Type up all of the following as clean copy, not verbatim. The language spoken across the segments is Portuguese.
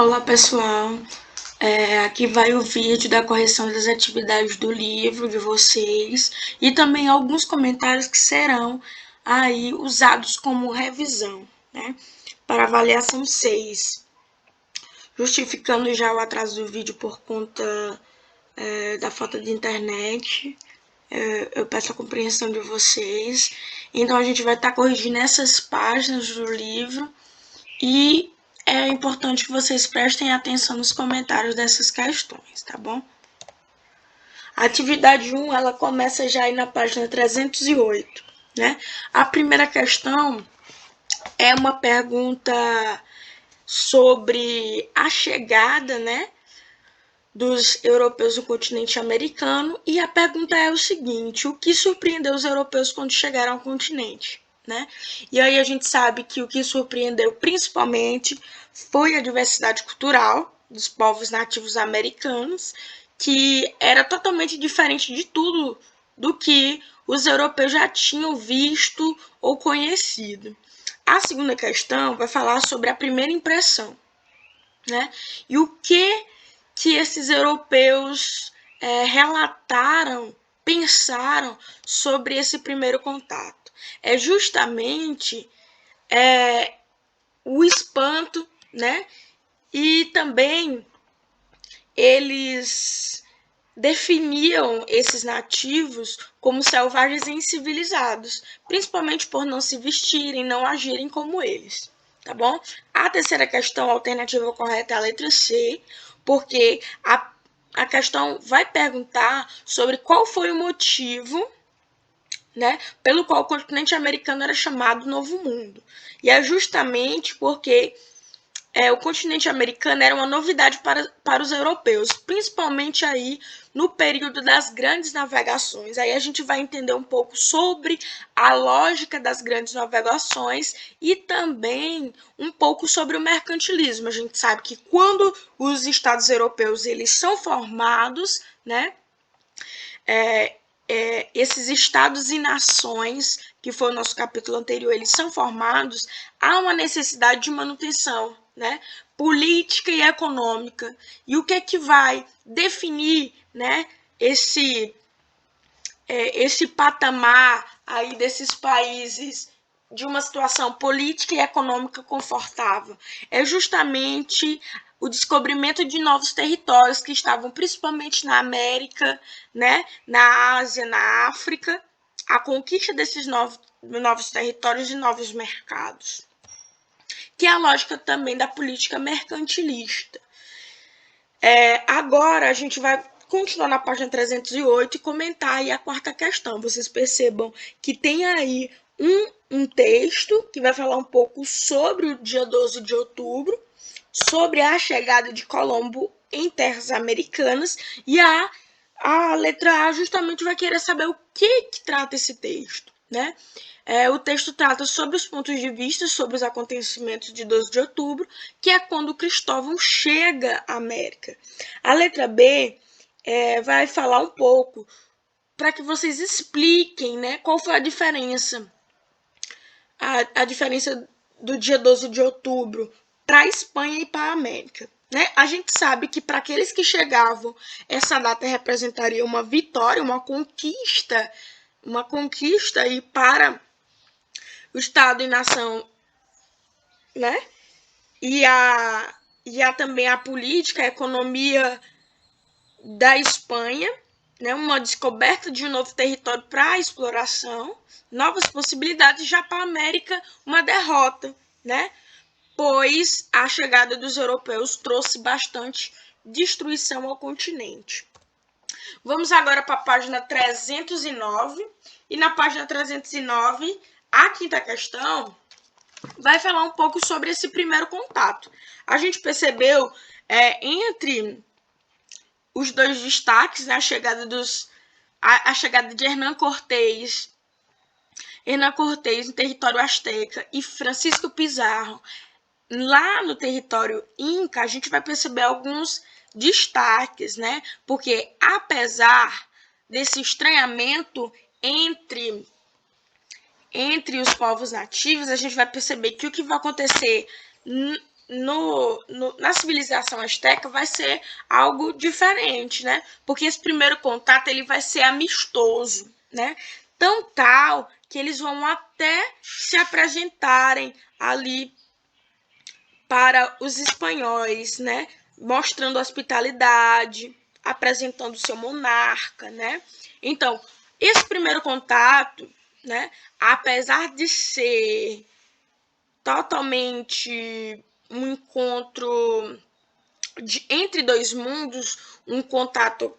Olá pessoal, aqui vai o vídeo da correção das atividades do livro de vocês e também alguns comentários que serão aí usados como revisão, né, para avaliação 6. Justificando já o atraso do vídeo por conta da falta de internet, eu peço a compreensão de vocês. Então a gente vai estar corrigindo essas páginas do livro e é importante que vocês prestem atenção nos comentários dessas questões, tá bom? A atividade 1, ela começa já aí na página 308, né? A primeira questão é uma pergunta sobre a chegada, né, dos europeus no continente americano, e a pergunta é o seguinte: o que surpreendeu os europeus quando chegaram ao continente? Né? E aí a gente sabe que o que surpreendeu principalmente foi a diversidade cultural dos povos nativos americanos, que era totalmente diferente de tudo do que os europeus já tinham visto ou conhecido. A segunda questão vai falar sobre a primeira impressão, né? E o que esses europeus relataram, pensaram sobre esse primeiro contato. É justamente o espanto, né? E também eles definiam esses nativos como selvagens e incivilizados, principalmente por não se vestirem, não agirem como eles, tá bom? A terceira questão, a alternativa correta é a letra C, porque a questão vai perguntar sobre qual foi o motivo, né, pelo qual o continente americano era chamado Novo Mundo. E é justamente porque o continente americano era uma novidade para os europeus, principalmente aí no período das grandes navegações. Aí a gente vai entender um pouco sobre a lógica das grandes navegações e também um pouco sobre o mercantilismo. A gente sabe que quando os estados europeus eles são formados, né, esses estados e nações, que foi o nosso capítulo anterior, eles são formados, há uma necessidade de manutenção, né, política e econômica. E o que é que vai definir, né, esse patamar aí desses países de uma situação política e econômica confortável? É justamente o descobrimento de novos territórios que estavam principalmente na América, né, na Ásia, na África, a conquista desses novos territórios e novos mercados, que é a lógica também da política mercantilista. Agora a gente vai continuar na página 308 e comentar aí a quarta questão. Vocês percebam que tem aí um texto que vai falar um pouco sobre o dia 12 de outubro, sobre a chegada de Colombo em terras americanas, e a letra A justamente vai querer saber o que trata esse texto, né? O texto trata sobre os pontos de vista sobre os acontecimentos de 12 de outubro, que é quando Cristóvão chega à América. A letra B vai falar um pouco para que vocês expliquem, né, qual foi a diferença. A diferença do dia 12 de outubro para a Espanha e para a América. Né? A gente sabe que para aqueles que chegavam, essa data representaria uma vitória, uma conquista aí para o Estado e nação, né? E há também a política, a economia da Espanha, né? Uma descoberta de um novo território para a exploração, novas possibilidades. Já para a América, uma derrota, né? Pois a chegada dos europeus trouxe bastante destruição ao continente. Vamos agora para a página 309, e na página 309, a quinta questão vai falar um pouco sobre esse primeiro contato. A gente percebeu entre os dois destaques, né, a chegada de Hernán Cortés em território asteca e Francisco Pizarro lá no território Inca, a gente vai perceber alguns destaques, né? Porque apesar desse estranhamento entre os povos nativos, a gente vai perceber que o que vai acontecer na civilização asteca vai ser algo diferente, né? Porque esse primeiro contato ele vai ser amistoso, né? Tão tal que eles vão até se apresentarem ali para os espanhóis, né? Mostrando hospitalidade, apresentando seu monarca, né? Então, esse primeiro contato, né? Apesar de ser totalmente um encontro entre dois mundos, um contato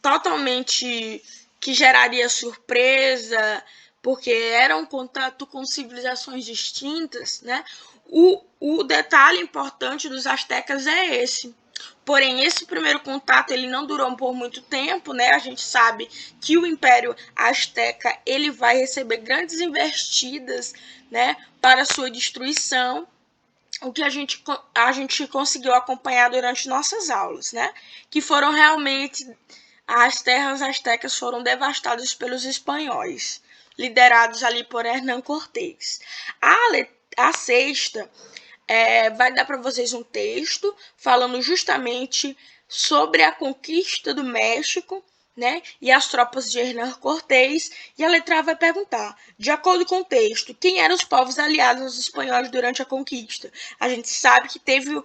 totalmente que geraria surpresa, porque era um contato com civilizações distintas, né? O detalhe importante dos astecas é esse. Porém, esse primeiro contato ele não durou por muito tempo, né? A gente sabe que o Império Azteca ele vai receber grandes investidas, né, para sua destruição, o que a gente conseguiu acompanhar durante nossas aulas, né? Que foram realmente as terras astecas foram devastadas pelos espanhóis, liderados ali por Hernán Cortés. A sexta vai dar para vocês um texto falando justamente sobre a conquista do México, né, e as tropas de Hernán Cortés, e a letra A vai perguntar, de acordo com o texto, quem eram os povos aliados aos espanhóis durante a conquista? A gente sabe que teve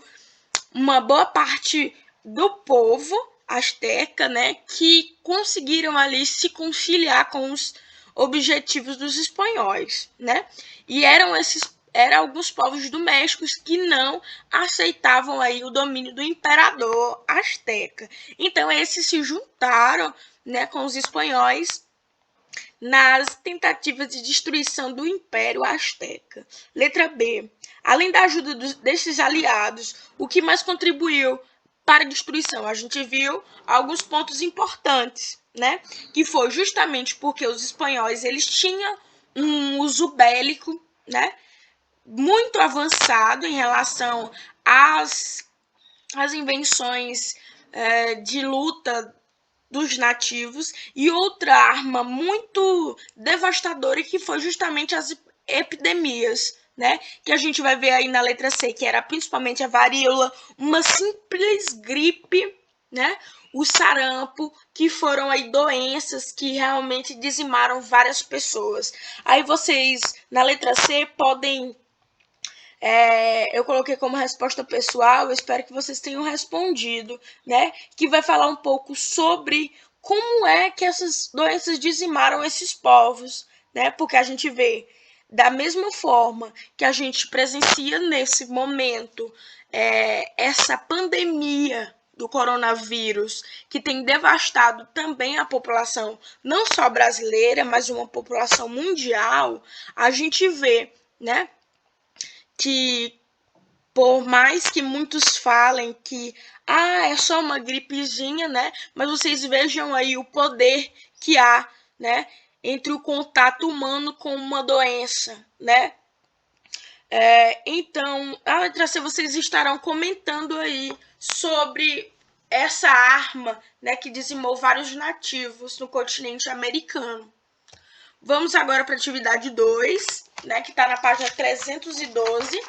uma boa parte do povo asteca, né, que conseguiram ali se conciliar com os objetivos dos espanhóis, né? E eram alguns povos do México que não aceitavam aí o domínio do imperador asteca. Então esses se juntaram, né, com os espanhóis nas tentativas de destruição do Império Azteca. Letra B. Além da ajuda desses aliados, o que mais contribuiu para a destruição? A gente viu alguns pontos importantes, né? Que foi justamente porque os espanhóis eles tinham um uso bélico, né, muito avançado em relação às invenções de luta dos nativos, e outra arma muito devastadora que foi justamente as epidemias, né? Que a gente vai ver aí na letra C, que era principalmente a varíola, uma simples gripe, né? O sarampo, que foram aí doenças que realmente dizimaram várias pessoas. Aí vocês, na letra C, podem eu coloquei como resposta pessoal, eu espero que vocês tenham respondido, né? Que vai falar um pouco sobre como é que essas doenças dizimaram esses povos, né? Porque a gente vê, da mesma forma que a gente presencia nesse momento essa pandemia do coronavírus, que tem devastado também a população, não só brasileira, mas uma população mundial, a gente vê, né, que por mais que muitos falem que é só uma gripezinha, né? Mas vocês vejam aí o poder que há, né, entre o contato humano com uma doença, né? Então, a letra C, vocês estarão comentando aí sobre essa arma, né, que dizimou vários nativos no continente americano. Vamos agora para a atividade 2, né, que está na página 312.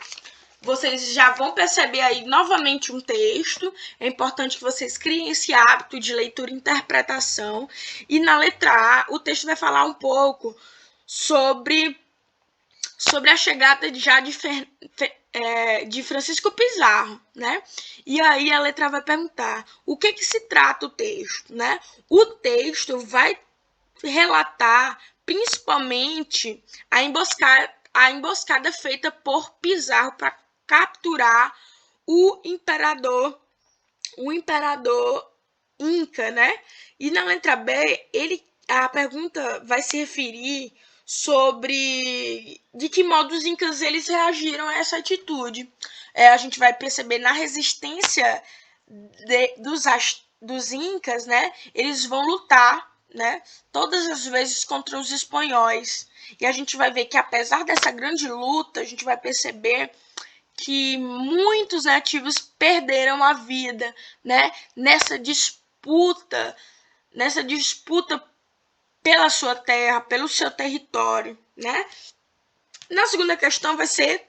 Vocês já vão perceber aí novamente um texto. É importante que vocês criem esse hábito de leitura e interpretação. E na letra A, o texto vai falar um pouco sobre a chegada de Francisco Pizarro, né? E aí a letra vai perguntar o que se trata o texto, né? O texto vai relatar principalmente a emboscada feita por Pizarro para capturar o imperador Inca, né? E na letra B, a pergunta vai se referir sobre de que modo os incas eles reagiram a essa atitude. A gente vai perceber na resistência dos incas, né? Eles vão lutar, né, todas as vezes contra os espanhóis. E a gente vai ver que apesar dessa grande luta, a gente vai perceber que muitos nativos perderam a vida, né, nessa disputa pela sua terra, pelo seu território, né? Na segunda questão vai ser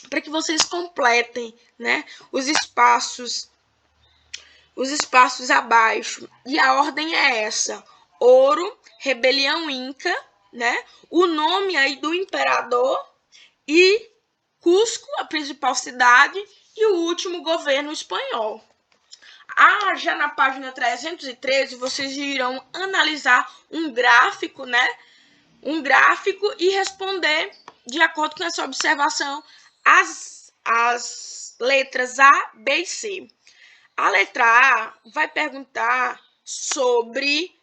para que vocês completem, né, os espaços abaixo. E a ordem é essa: Ouro, rebelião inca, né? O nome aí do imperador e Cusco, a principal cidade, e o último governo espanhol. Já na página 313, vocês irão analisar um gráfico, né? Um gráfico e responder, de acordo com essa observação, as letras A, B e C. A letra A vai perguntar sobre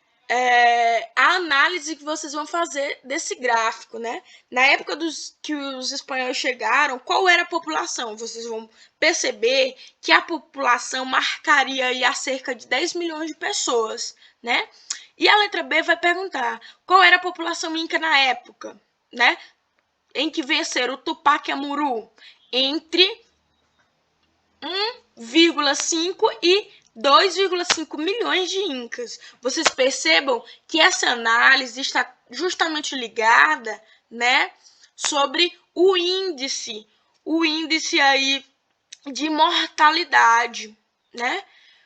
a análise que vocês vão fazer desse gráfico, né? Na época que os espanhóis chegaram, qual era a população? Vocês vão perceber que a população marcaria aí a cerca de 10 milhões de pessoas, né? E a letra B vai perguntar qual era a população inca na época, né? Em que venceram o Tupac Amaru, entre 1,5 e 2,5 milhões de incas. Vocês percebam que essa análise está justamente ligada, né, sobre o índice aí de mortalidade, né?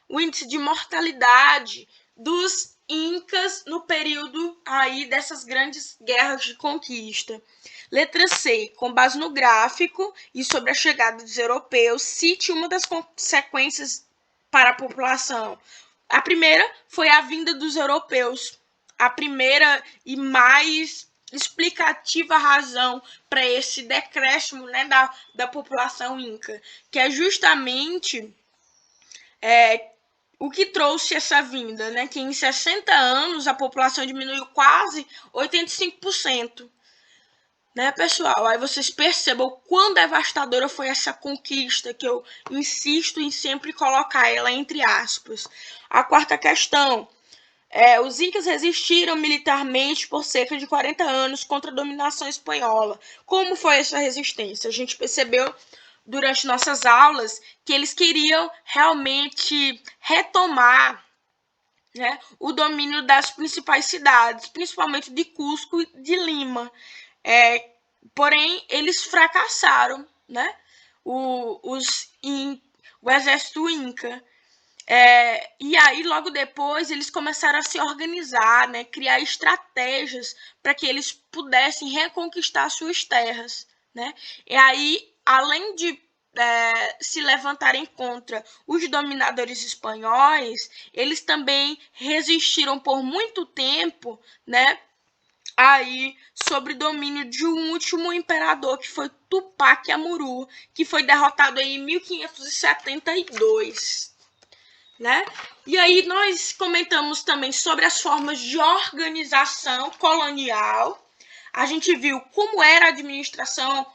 O índice de mortalidade dos incas no período aí dessas grandes guerras de conquista. Letra C, com base no gráfico e sobre a chegada dos europeus, cite uma das consequências para a população. A primeira foi a vinda dos europeus. A primeira e mais explicativa razão para esse decréscimo, né, da população inca, que é justamente o que trouxe essa vinda, né, que em 60 anos a população diminuiu quase 85%. Né, pessoal? Aí vocês percebam o quão devastadora foi essa conquista, que eu insisto em sempre colocar ela entre aspas. A quarta questão. Os incas resistiram militarmente por cerca de 40 anos contra a dominação espanhola. Como foi essa resistência? A gente percebeu durante nossas aulas que eles queriam realmente retomar, né, o domínio das principais cidades, principalmente de Cusco e de Lima. Porém, eles fracassaram, né? O exército inca. E aí, logo depois, eles começaram a se organizar, né? Criar estratégias para que eles pudessem reconquistar suas terras, né? E aí, além de se levantarem contra os dominadores espanhóis, eles também resistiram por muito tempo, né? Aí, sobre domínio de um último imperador, que foi Tupac Amaru, que foi derrotado aí em 1572. Né? E aí nós comentamos também sobre as formas de organização colonial. A gente viu como era a administração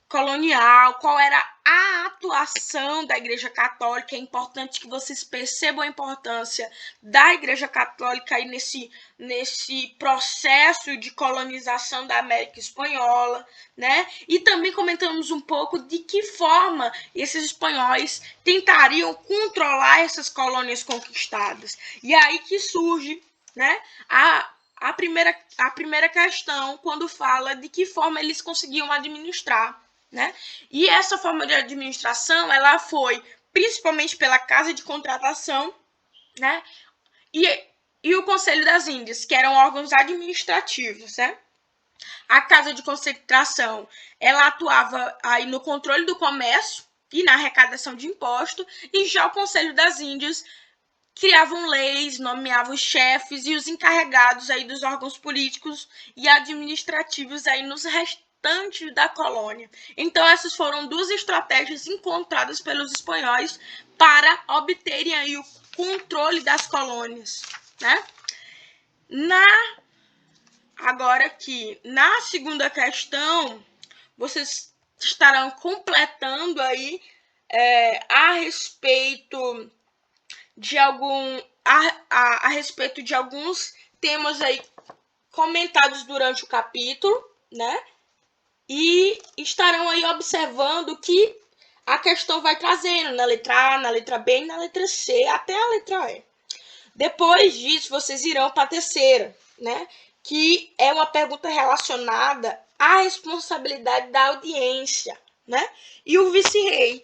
colonial, qual era a atuação da Igreja Católica. É importante que vocês percebam a importância da Igreja Católica aí nesse processo de colonização da América Espanhola, né? E também comentamos um pouco de que forma esses espanhóis tentariam controlar essas colônias conquistadas. E aí que surge, né, a primeira questão, quando fala de que forma eles conseguiam administrar, né? E essa forma de administração, ela foi principalmente pela Casa de Contratação, né? E o Conselho das Índias, que eram órgãos administrativos, né? A Casa de Concentração, ela atuava aí no controle do comércio e na arrecadação de imposto, e já o Conselho das Índias criavam leis, nomeavam os chefes e os encarregados aí dos órgãos políticos e administrativos aí nos restantes da colônia. Então, essas foram duas estratégias encontradas pelos espanhóis para obterem aí o controle das colônias, né? Agora aqui, na segunda questão, vocês estarão completando aí a respeito de a respeito de alguns temas aí comentados durante o capítulo, né? E estarão aí observando que a questão vai trazendo na letra A, na letra B e na letra C, até a letra E. Depois disso, vocês irão para a terceira, né? Que é uma pergunta relacionada à responsabilidade da audiência, né? E o vice-rei,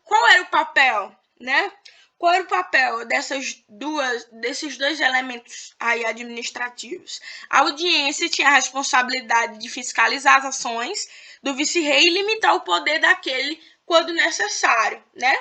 qual era o papel, né? Qual era o papel desses dois elementos aí administrativos? A audiência tinha a responsabilidade de fiscalizar as ações do vice-rei e limitar o poder daquele quando necessário, né?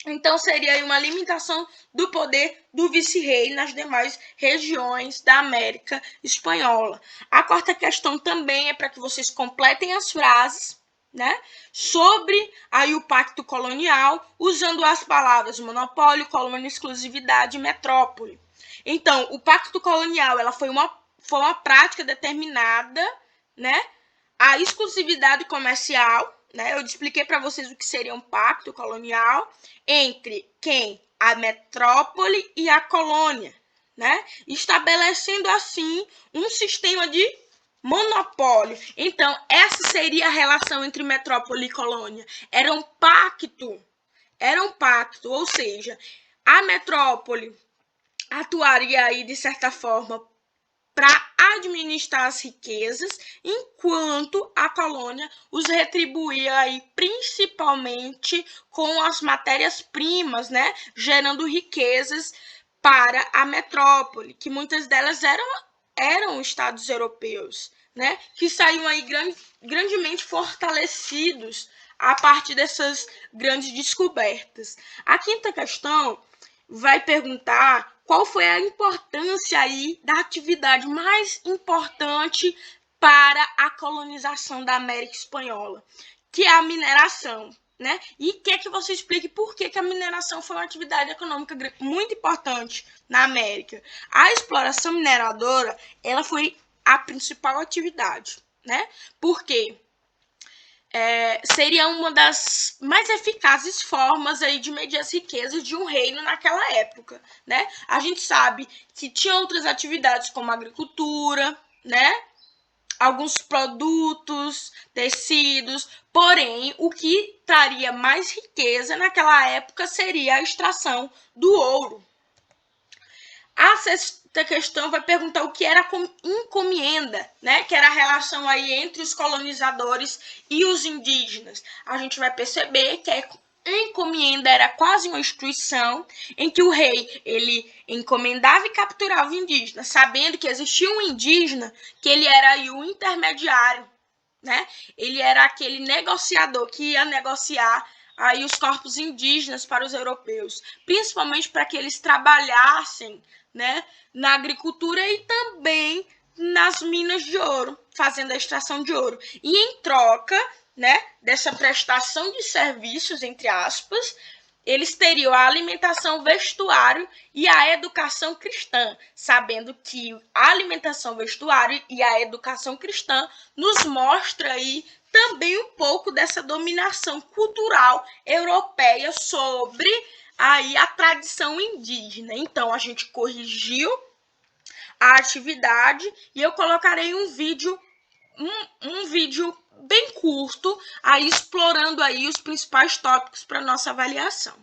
Então, seria aí uma limitação do poder do vice-rei nas demais regiões da América Espanhola. A quarta questão também é para que vocês completem as frases, né, sobre aí o pacto colonial, usando as palavras monopólio, colônia, exclusividade e metrópole. Então, o pacto colonial foi uma prática determinada, né, a exclusividade comercial, né? Eu expliquei para vocês o que seria um pacto colonial entre quem? A metrópole e a colônia, né? Estabelecendo assim um sistema de monopólio. Então, essa seria a relação entre metrópole e colônia. Era um pacto, ou seja, a metrópole atuaria aí de certa forma para administrar as riquezas, enquanto a colônia os retribuía aí principalmente com as matérias-primas, né, gerando riquezas para a metrópole, que muitas delas eram estados europeus, né, que saíam aí grandemente fortalecidos a partir dessas grandes descobertas. A quinta questão vai perguntar qual foi a importância aí da atividade mais importante para a colonização da América Espanhola, que é a mineração, né? E quer que você explique por que a mineração foi uma atividade econômica muito importante na América. A exploração mineradora, ela foi a principal atividade, né? Por quê? Seria uma das mais eficazes formas aí de medir as riquezas de um reino naquela época, né? A gente sabe que tinha outras atividades como a agricultura, né? Alguns produtos, tecidos, porém, o que traria mais riqueza naquela época seria a extração do ouro. A sexta questão vai perguntar o que era encomenda, né? Que era a relação aí entre os colonizadores e os indígenas. A gente vai perceber que a encomenda era quase uma instituição em que o rei ele encomendava e capturava o indígena, sabendo que existia um indígena que ele era aí o intermediário, né? Ele era aquele negociador que ia negociar aí os corpos indígenas para os europeus, principalmente para que eles trabalhassem, né, na agricultura e também nas minas de ouro, fazendo a extração de ouro. E em troca, né, dessa prestação de serviços, entre aspas, eles teriam a alimentação, vestuário e a educação cristã, sabendo que a alimentação, vestuário e a educação cristã nos mostra aí também um pouco dessa dominação cultural europeia sobre aí a tradição indígena. Então, a gente corrigiu a atividade e eu colocarei um vídeo bem curto, aí explorando aí os principais tópicos para nossa avaliação.